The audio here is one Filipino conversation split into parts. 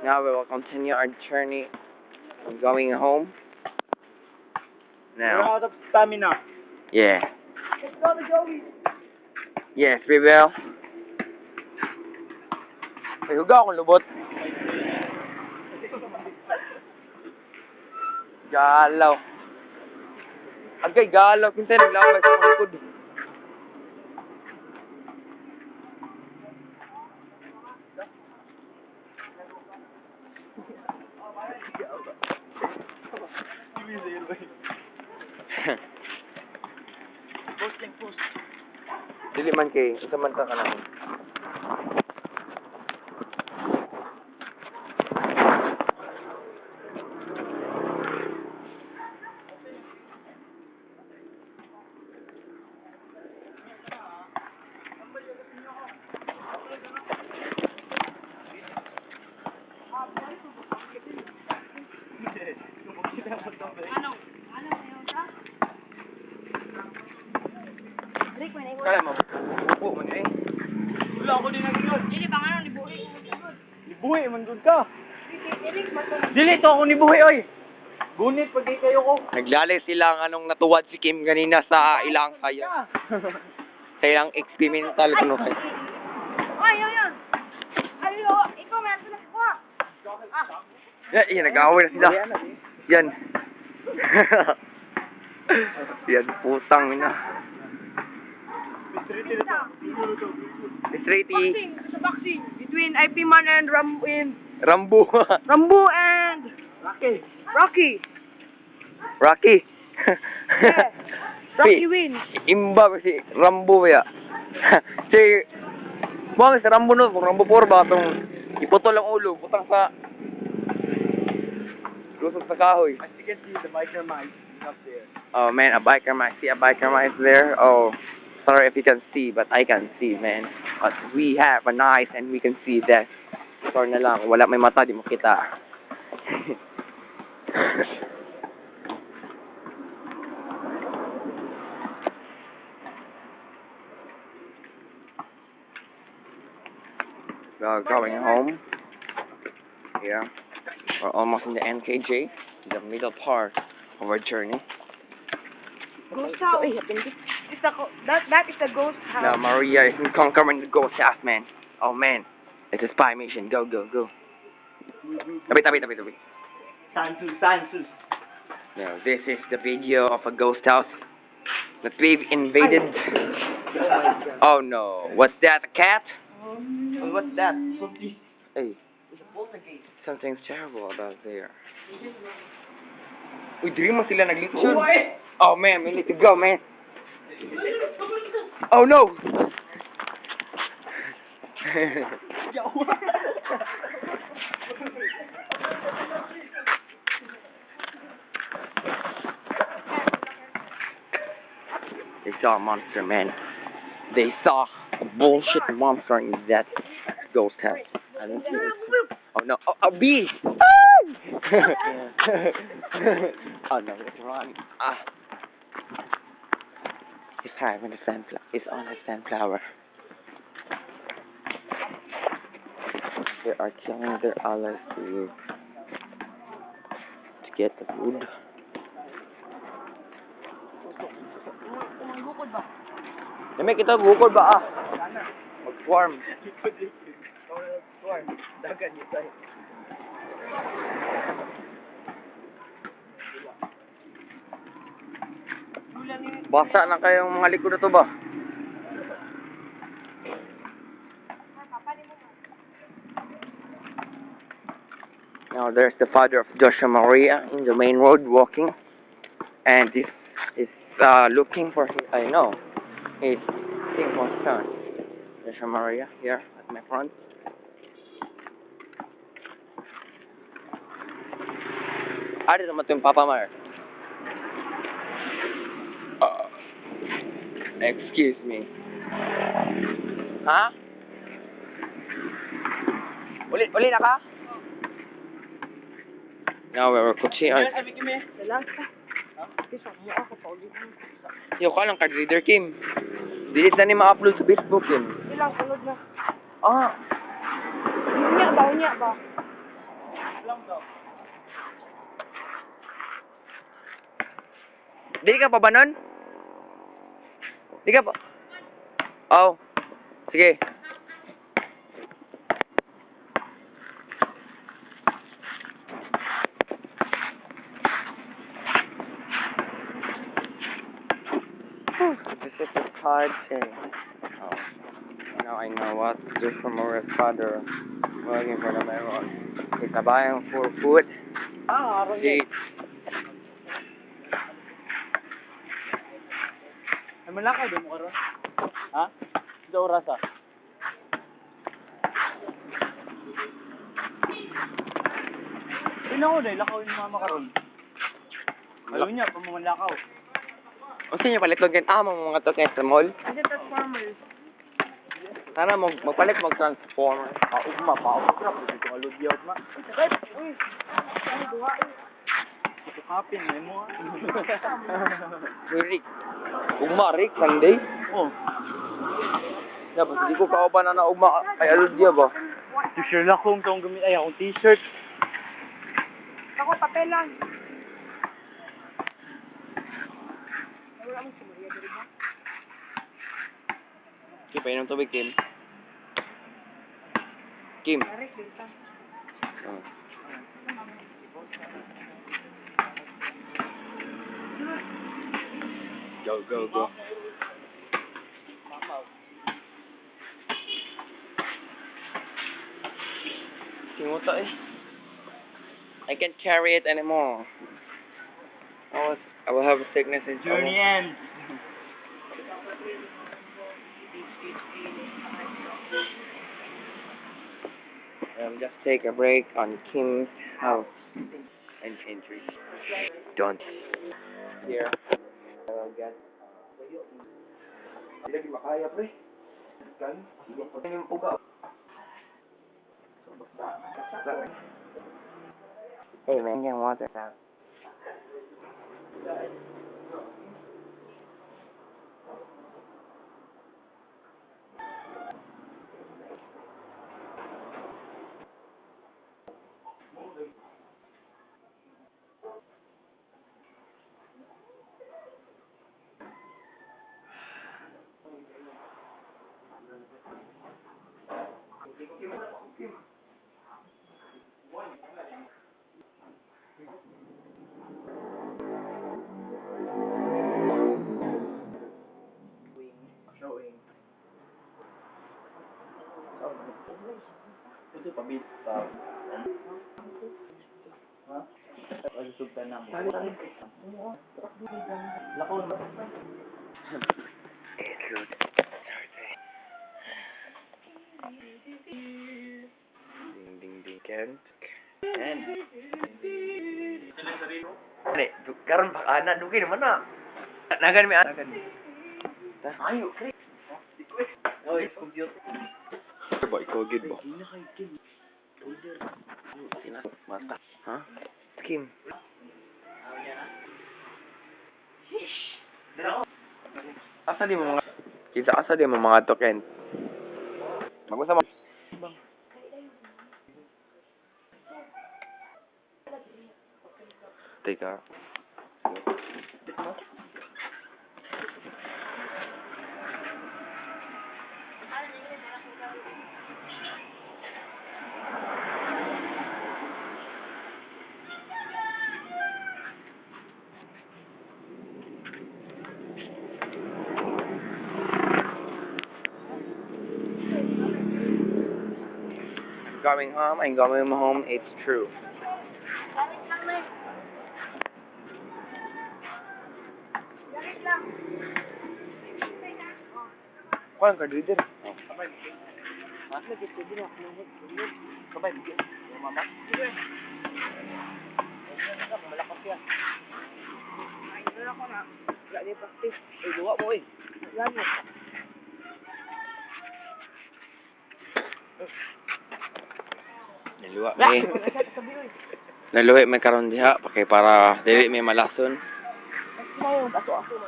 Now we will continue our journey going home. Now. We're out of stamina. Yeah. Let's go to Joey. Yes, we will. May huga akong lubot. Galaw. Agay, galaw. Kinsa naglaway sa akong likod. Post. Dili man kay, isa man ka kanang. Kaya mo, bubo man eh. Wala ako din nag-yun. Dili pa nga nung libuhi. Libuhi, mandun ka. Dili to ako nibuhi, oy. Gunit pag di kayo ko. Naglalay sila ng anong natuwad si Kim ganina sa ilang kaya. Sa ilang experimental kuno kay. Ay, yun. Ayo, ikaw meron na ko. Yan, nag-aaway na sila. Yan. Yan, putang ina. Mistriti. Sa boxing between IP Man and Rambo. Rambo and Rocky. Rocky. Yeah. Rocky wins. Imba si Rambo ya. Si Bang si Rambo no, kung Rambo 4 ba tong iputol ang ulo, putang sa lusog sa kahoy. As you can see, the biker mic is up there. Oh man, a biker mic. See a biker mic there. Oh, sorry if you can see, but I can see, man. But we have an eyes and we can see that. Sorry na lang, wala may mata, di mo kita. We're going home. Yeah, we're almost in the NKJ, the middle part of our journey. Ghost house. It's that is a ghost house. Now Maria is conquering the ghost house, man. Oh man, it's a spy mission. Go. Tabi. Sansus. Now this is the video of a ghost house that we've invaded. Oh no, what's that? A cat? What's that? Hey, It's a poltergeist. something's terrible about there. Uy, di mo sila naglitsyon. Why? Oh man, we need to go, man. Oh no! They saw a monster, man. They saw a bullshit monster in that ghost house. I didn't see it. Oh no! Oh, a bee! Oh no, it's wrong. Ah. It's hiding in the sunflower. It's on the sunflower. They are killing their allies to get the wood. May kita bukod ba ah? Mag-swarm. Dagan yun tayo. Basa na kayong mga likod na to ba? Now there's the father of Joshua Maria in the main road walking, and this is looking for his, I know, his single son, Joshua Maria, here at my front. Ari naman ito yung Papa Mar. Excuse me. Ha? Uli na ka? Now we're continuing. Yo ka lang card reader, Kim. Delete na ni ma-upload sa Facebook, Kim. Ilang sunod na. Ah. Unya ba? Di ka pa ba nun? Di ka pa? Oh. Sige. This is a card thing. Oh. Now I know what Joshua Moria's father working for the Meron. He's buying for food. Ah, araw She, yan. Ay, malakaw din mo karon. Ha? Sa oras ah. Tingnan ko dahil lakaw yung mama karon. Alam niya, pamumalakaw. o sino palit log yan? Mga token sa mall. Kasi Transformers. Sana magpalit mag-transformer. Ugma pa ako trap. Hindi ko kalugyawt ma. Ay, uy. Ano duwa eh. Ito kapin, may mo ah. Rick. Ugma, Rick, Sunday. Oh, Dapat hindi ko kauban na ugma kay Aludya ba? t-shirt lang kung itong gamit. Ay, akong t-shirt. Ako, papelan. Wala mo si Maria dito ba? Okay, painom tubig, Kim. Kim. Aray, dito. Oh. Go. Simuta eh. I can't carry it anymore. I will have a sickness in Journey ends. Just take a break on Kim's house and entry. Don't. Here. I will get. Lagi makaya pre. Kan? Ini yung puga. Hey man, you want this out? Ito pabit. Ha? Ay, sultan na. Lakaw na. Ding Kent. And Ani, karon pa ana dugi naman na. Nagan mi ana. Ayo, kre. Oh, it's computer. Ba ikaw gid ba? Mata. Ha? Kim. Asa di mo mga kita asa di mo mga token? Magusa mo. Teka. I'm going home, it's true. Kuan ka dito. Kabay, bigyan. Mama. Sige. Malakas yan. Ay, wala ko na. Wala di practice. Ay, duwa mo eh. Wala mo. Naluwa may. Naluwi may karon diha kay para dili may malason. Ngayon, aso-aso na.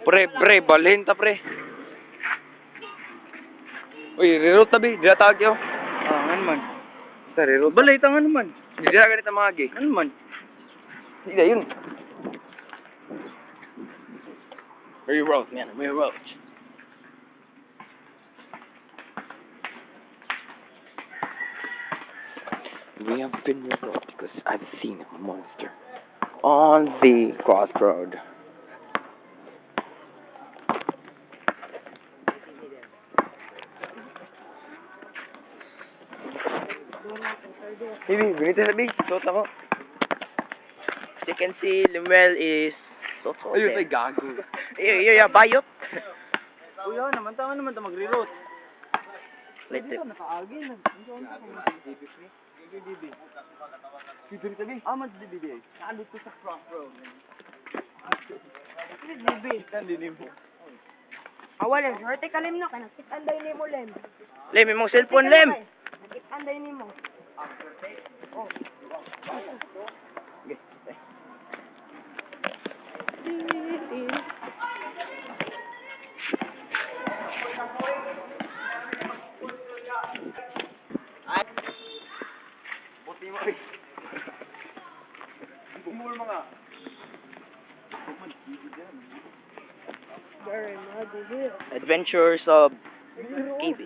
Pre, balhin ta pre. Uy, reroute tabi, dila tawag yo. Ah, man man. Basta reroute. Balay, tanga naman. Hindi na ganito mga gay. Ano man? Hindi na yun. Reroute, man. Reroute. We have been reroute because I've seen a monster on the crossroad. Baby, ganito na baby. Suot ako. As you can see, Lemuel is so Ayun, ay gago. bayot. Kuya naman, tanga naman ito mag-reroute. Let it. Nakaagi na. Ah, mas DBD. Naalit ko sa crossroad. Hindi mo. Awalem, herte kalim no, kaya nakit-anday ni mo, Lem. Lem, imong cellphone, Lem. Nakit-anday ni mo. Buti mo eh. Bumul mga. Adventures of KB.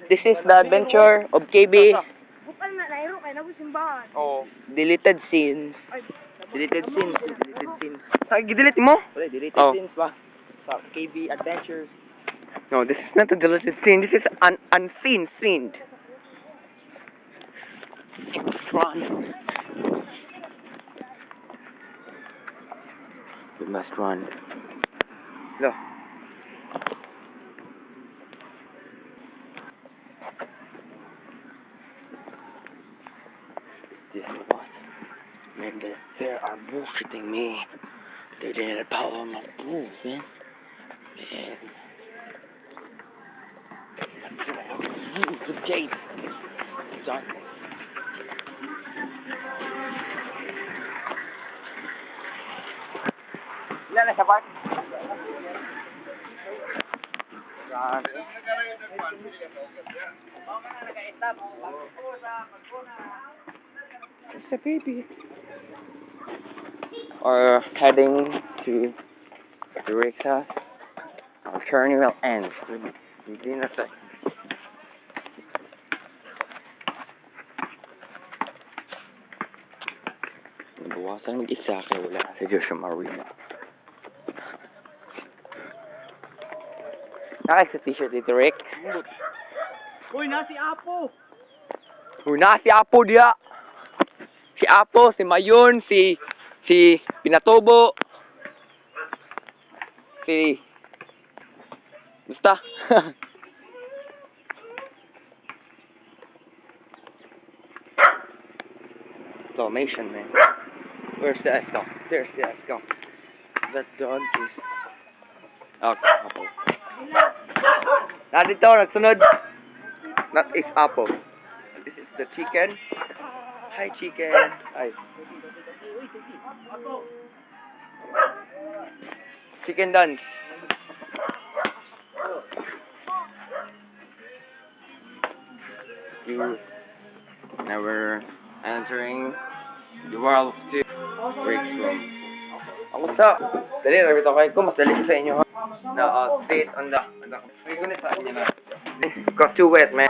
This is the adventure of KB. Bukal na nairo kay nabo simbahan. Oo. Deleted scenes. Deleted scenes. Gidelete mo? Wala, deleted Oh. scenes ba? Sa KB Adventures. No, this is not a deleted scene. This is an unseen scene. Run. We must run. Look. This is what? Man, they are bullshitting me. They didn't follow my rules, man. Man. The gate. Sorry. Ilan na sa park? Yan. It's a baby. Or heading to the Rick's house. Our journey will end within a second. Nabawasan mag-isa kaya wala sa Joshua Marina. Nakay sa t-shirt dito, Rick. Uy, nasi Apo. Una si Apo dia. Si Apo, si Mayon, si Pinatubo. Basta. Exclamation, man. Where's the Esco? There's the Esco. That dog is... Okay, Apo. Nandito, nagsunod. That is Apo. This is the chicken. Hi, chicken. Hi. Chicken dance. You never entering the world of the Rick's room. Ako sa, dali, nabito kayo ko, mas dali sa inyo ha. Na, sit on the, may gunit sa inyo na. Because too wet, man.